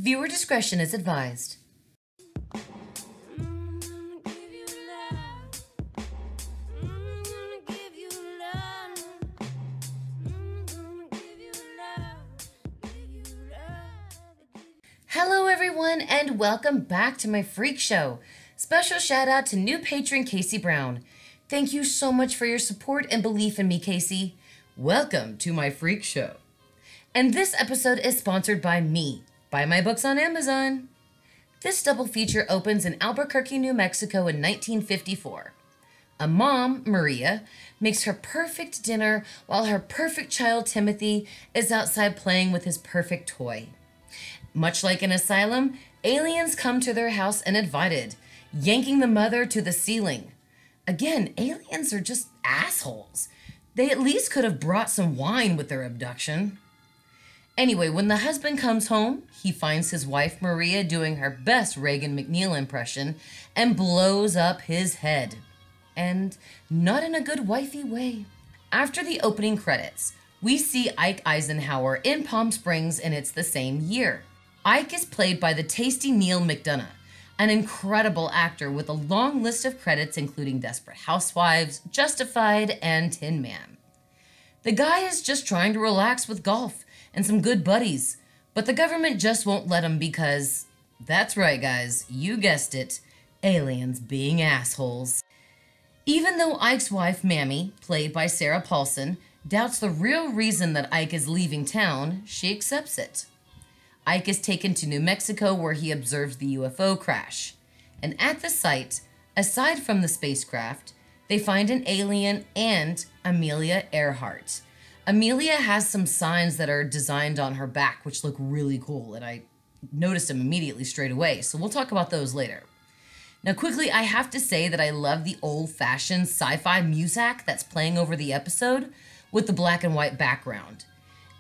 Viewer discretion is advised. Hello everyone and welcome back to my freak show. Special shout out to new patron Casey Brown. Thank you so much for your support and belief in me, Casey. Welcome to my freak show. And this episode is sponsored by me. Buy my books on Amazon. This double feature opens in Albuquerque, New Mexico in 1954. A mom, Maria, makes her perfect dinner while her perfect child, Timothy, is outside playing with his perfect toy. Much like an asylum, aliens come to their house uninvited, yanking the mother to the ceiling. Again, aliens are just assholes. They at least could have brought some wine with their abduction. Anyway, when the husband comes home, he finds his wife Maria doing her best Reagan McNeil impression and blows up his head. And not in a good wifey way. After the opening credits, we see Ike Eisenhower in Palm Springs, and it's the same year. Ike is played by the tasty Neil McDonough, an incredible actor with a long list of credits including Desperate Housewives, Justified, and Tin Man. The guy is just trying to relax with golf and some good buddies, but the government just won't let him because, that's right guys, you guessed it, aliens being assholes. Even though Ike's wife, Mammy, played by Sarah Paulson, doubts the real reason that Ike is leaving town, she accepts it. Ike is taken to New Mexico where he observes the UFO crash. And at the site, aside from the spacecraft, they find an alien and Amelia Earhart. Amelia has some signs that are designed on her back which look really cool, and I noticed them immediately straight away, so we'll talk about those later. Now quickly, I have to say that I love the old-fashioned sci-fi music that's playing over the episode with the black and white background.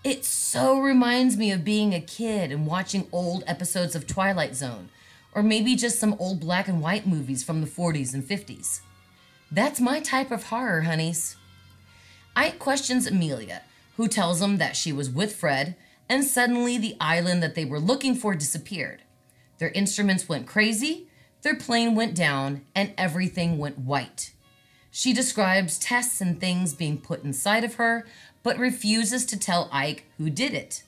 It so reminds me of being a kid and watching old episodes of Twilight Zone, or maybe just some old black and white movies from the 40s and 50s. That's my type of horror, honeys. Ike questions Amelia, who tells him that she was with Fred, and suddenly the island that they were looking for disappeared. Their instruments went crazy, their plane went down, and everything went white. She describes tests and things being put inside of her, but refuses to tell Ike who did it.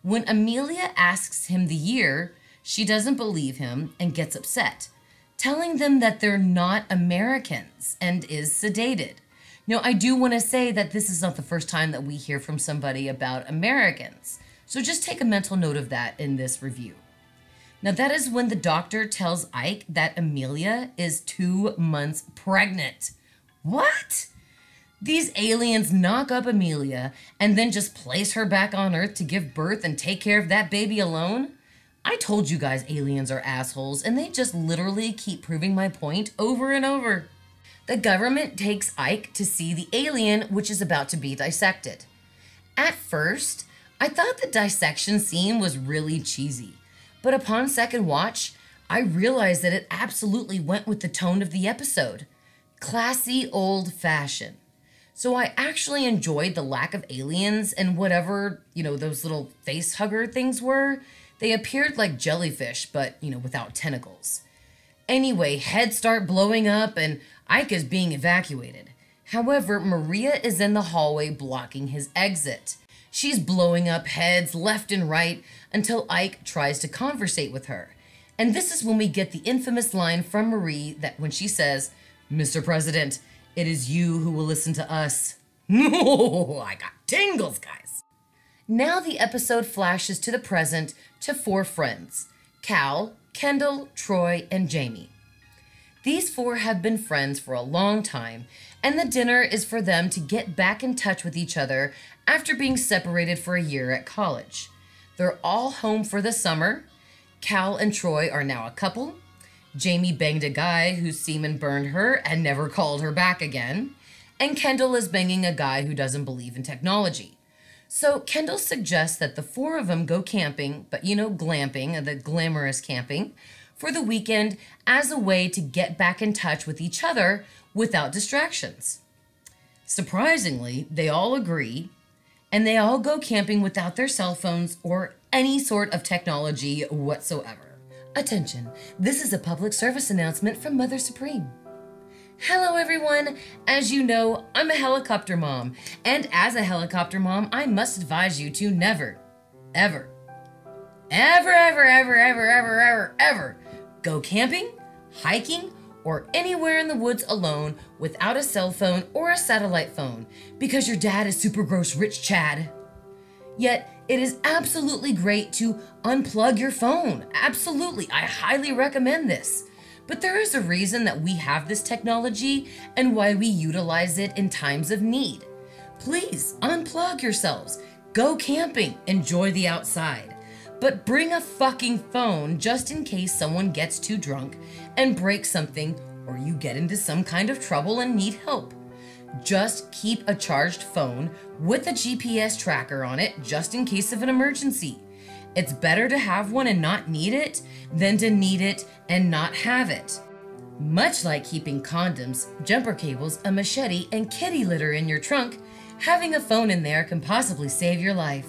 When Amelia asks him the year, she doesn't believe him and gets upset, telling them that they're not Americans and is sedated. Now, I do want to say that this is not the first time that we hear from somebody about Americans, so just take a mental note of that in this review. Now, that is when the doctor tells Ike that Amelia is 2 months pregnant. What? These aliens knock up Amelia and then just place her back on Earth to give birth and take care of that baby alone? I told you guys aliens are assholes, and they just literally keep proving my point over and over. The government takes Ike to see the alien, which is about to be dissected. At first, I thought the dissection scene was really cheesy, but upon second watch, I realized that it absolutely went with the tone of the episode. Classy, old-fashioned. So I actually enjoyed the lack of aliens and whatever, those little face hugger things were. They appeared like jellyfish, but, without tentacles. Anyway, heads start blowing up and Ike is being evacuated. However, Maria is in the hallway blocking his exit. She's blowing up heads left and right until Ike tries to conversate with her. And this is when we get the infamous line from Marie that when she says, "Mr. President, it is you who will listen to us." Oh, I got tingles, guys. Now the episode flashes to the present to 4 friends: Cal, Kendall, Troy, and Jamie. These 4 have been friends for a long time, and the dinner is for them to get back in touch with each other after being separated for a year at college. They're all home for the summer. Cal and Troy are now a couple. Jamie banged a guy whose semen burned her and never called her back again. And Kendall is banging a guy who doesn't believe in technology. So Kendall suggests that the 4 of them go camping, but glamping, the glamorous camping, for the weekend as a way to get back in touch with each other without distractions. Surprisingly, they all agree, and they all go camping without their cell phones or any sort of technology whatsoever. Attention, this is a public service announcement from Mother Supreme. Hello everyone! As you know, I'm a helicopter mom, and as a helicopter mom, I must advise you to never, ever, go camping, hiking, or anywhere in the woods alone without a cell phone or a satellite phone, because your dad is super gross rich Chad. Yet, it is absolutely great to unplug your phone. Absolutely, I highly recommend this. But there is a reason that we have this technology and why we utilize it in times of need. Please unplug yourselves, go camping, enjoy the outside. But bring a fucking phone just in case someone gets too drunk and breaks something or you get into some kind of trouble and need help. Just keep a charged phone with a GPS tracker on it just in case of an emergency. It's better to have one and not need it than to need it and not have it. Much like keeping condoms, jumper cables, a machete, and kitty litter in your trunk, having a phone in there can possibly save your life.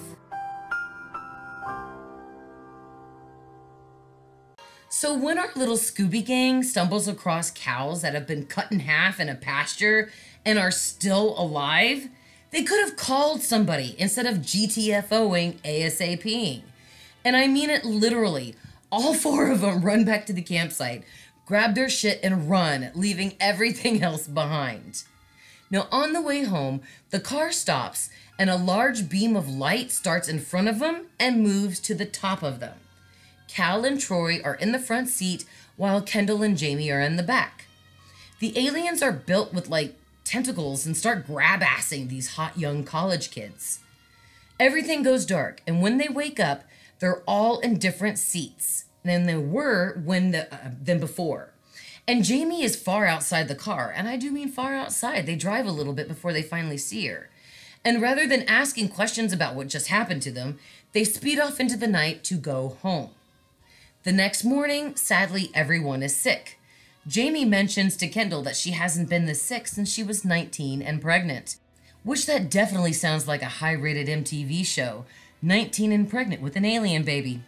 So when our little Scooby gang stumbles across cows that have been cut in half in a pasture and are still alive, they could have called somebody instead of GTFOing ASAPing. And I mean it literally. All four of them run back to the campsite, grab their shit and run, leaving everything else behind. Now on the way home, the car stops and a large beam of light starts in front of them and moves to the top of them. Cal and Troy are in the front seat while Kendall and Jamie are in the back. The aliens are built with like tentacles and start grab-assing these hot young college kids. Everything goes dark, and when they wake up, they're all in different seats than they were than before. And Jamie is far outside the car, and I do mean far outside. They drive a little bit before they finally see her. And rather than asking questions about what just happened to them, they speed off into the night to go home. The next morning, sadly, everyone is sick. Jamie mentions to Kendall that she hasn't been this sick since she was 19 and pregnant, which that definitely sounds like a high-rated MTV show, 19 and pregnant with an alien baby.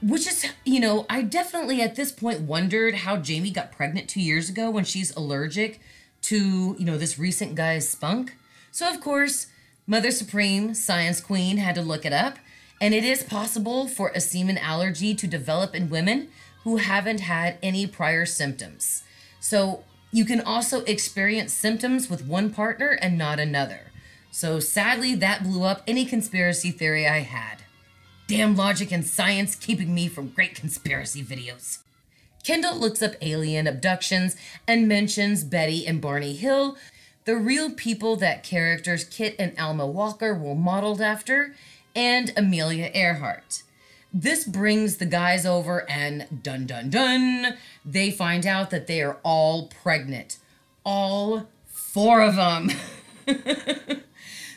Which is, I definitely at this point wondered how Jamie got pregnant 2 years ago when she's allergic to, this recent guy's spunk. So, of course, Mother Supreme, Science Queen, had to look it up. And it is possible for a semen allergy to develop in women who haven't had any prior symptoms. So you can also experience symptoms with one partner and not another. So sadly, that blew up any conspiracy theory I had. Damn logic and science keeping me from great conspiracy videos. Kendall looks up alien abductions and mentions Betty and Barney Hill, the real people that characters Kit and Alma Walker were modeled after, and Amelia Earhart. This brings the guys over and dun dun dun, they find out that they are all pregnant. All four of them.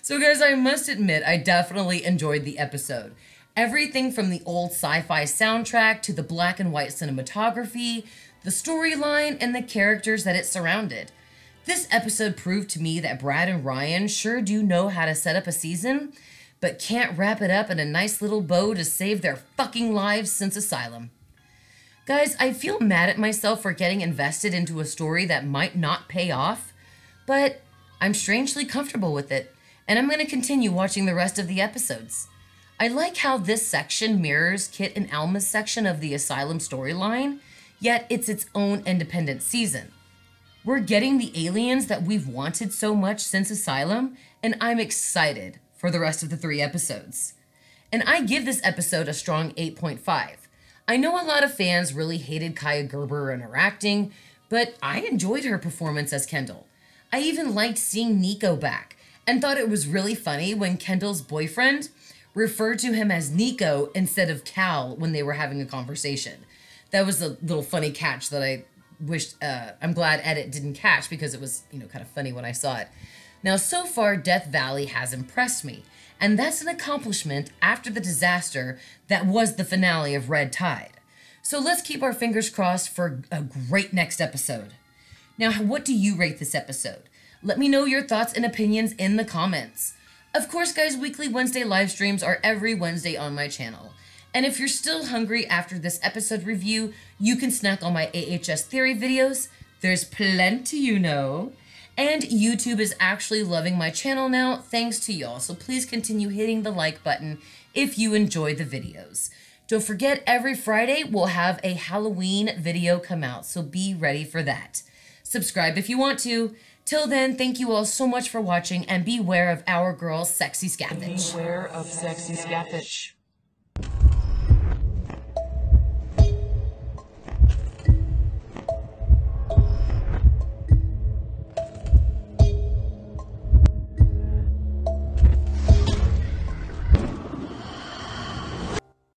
So guys, I must admit, I definitely enjoyed the episode. Everything from the old sci-fi soundtrack to the black and white cinematography, the storyline, and the characters that it surrounded. This episode proved to me that Brad and Ryan sure do know how to set up a season, but can't wrap it up in a nice little bow to save their fucking lives since Asylum. Guys, I feel mad at myself for getting invested into a story that might not pay off, but I'm strangely comfortable with it, and I'm going to continue watching the rest of the episodes. I like how this section mirrors Kit and Alma's section of the Asylum storyline, yet it's its own independent season. We're getting the aliens that we've wanted so much since Asylum, and I'm excited for the rest of the 3 episodes. And I give this episode a strong 8.5. I know a lot of fans really hated Kaya Gerber and her acting, but I enjoyed her performance as Kendall. I even liked seeing Nico back, and thought it was really funny when Kendall's boyfriend referred to him as Nico instead of Cal when they were having a conversation. That was a little funny catch that I wished, I'm glad Edit didn't catch because it was, kind of funny when I saw it. Now, so far, Death Valley has impressed me, and that's an accomplishment after the disaster that was the finale of Red Tide. So let's keep our fingers crossed for a great next episode. Now, what do you rate this episode? Let me know your thoughts and opinions in the comments. Of course, guys, weekly Wednesday live streams are every Wednesday on my channel. And if you're still hungry after this episode review, you can snack on my AHS theory videos. There's plenty, you know. And YouTube is actually loving my channel now, thanks to y'all. So please continue hitting the like button if you enjoy the videos. Don't forget, every Friday we'll have a Halloween video come out, so be ready for that. Subscribe if you want to. Till then, thank you all so much for watching, and beware of our girl, Sexy Scathach. Beware of Sexy Scathach.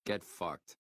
Get fucked.